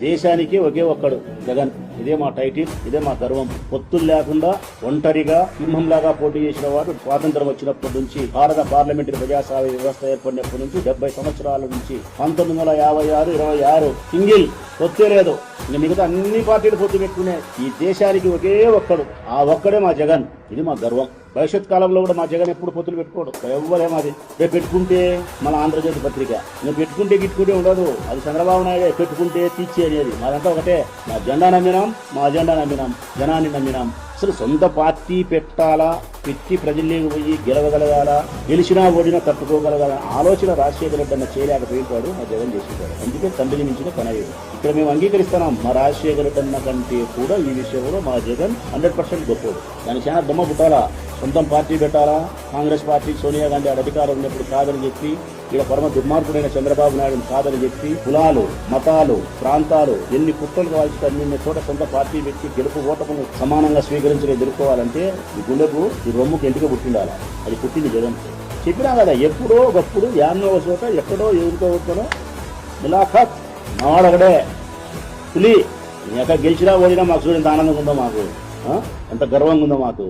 దేశానికి ఒకే ఒక్కడు జగన్. ఇదే మా టైటిల్, ఇదే మా గర్వం. పొత్తులు లేకుండా ఒంటరిగా సింహంలాగా పోటీ చేసిన వాడు స్వాతంత్రం వచ్చినప్పటి నుంచి, భారత పార్లమెంటరీ ప్రజాస్వామ్య వ్యవస్థ ఏర్పడినప్పటి నుంచి 70 సంవత్సరాల నుంచి 1956, 26 సింగిల్ పొత్తే లేదు. ఇంకా మిగతా అన్ని పార్టీలు పొత్తు పెట్టుకునే ఈ దేశానికి ఒకే ఒక్కడు, ఆ ఒక్కడే మా జగన్. ఇది మా గర్వం. భవిష్యత్ కాలంలో కూడా మా జగన్ ఎప్పుడు పొత్తులు పెట్టుకోడు. ఎవ్వరేమాది రేపు పెట్టుకుంటే మన ఆంధ్రజ్యోతి పత్రిక, నువ్వు పెట్టుకుంటే గిట్టుకుంటే ఉండదు. అది చంద్రబాబు నాయుడే పెట్టుకుంటే తీర్చి అనేది. మాదంతా ఒకటే. మా జెండా నమ్మినాం, మా అజెండా నమ్మినాం, జనాన్ని నమ్మినాం. అసలు సొంత పార్టీ పెట్టాలా, పెట్టి ప్రజల్లోకి పోయి గెలవగలగాల, గెలిచినా ఓడినా తట్టుకోగలగాల ఆలోచన రాజశేఖర రెడ్డి అన్న చేయలేకపోయేవాడు, మా జగన్ చేసేవాడు. అందుకే తండ్రిని మించిన కనయ్యేది. ఇక్కడ మేము అంగీకరిస్తున్నాం, మా రాజశేఖర రెడ్డి అన్న కంటే కూడా ఈ విషయంలో మా జగన్ 100% గొప్పడు. దానికి చాలా దమ్మ పుట్టాలా. సొంతం పార్టీ పెట్టాలా, కాంగ్రెస్ పార్టీ సోనియా గాంధీ అధికారం ఉన్నప్పుడు కాదని చెప్పి, ఇక్కడ పరమ దుర్మార్గుడైన చంద్రబాబు నాయుడు కాదని చెప్పి, కులాలు, మతాలు, ప్రాంతాలు ఎన్ని కుట్రలు కావాల్సి అన్ని చోట సొంత పార్టీ పెట్టి గెలుపు ఓటమును సమానంగా స్వీకరించడం ఎదుర్కోవాలంటే ఈ గుండెకు, ఈ రొమ్ముకు ఎంటిక పుట్టిండాలి. అది పుట్టింది జగన్. చెప్పినా కదా, ఎప్పుడో ఒకప్పుడు యాన్నో చోట ఎక్కడో ఎవరితో ఉంటాడో ములాఖాత్ మావాడగడే పులి. ఎక్కడ గెలిచినా ఓడినా మాకు చూడంత ఆనందంగా ఉందో, మాకు ఎంత గర్వంగా ఉందో మాకు.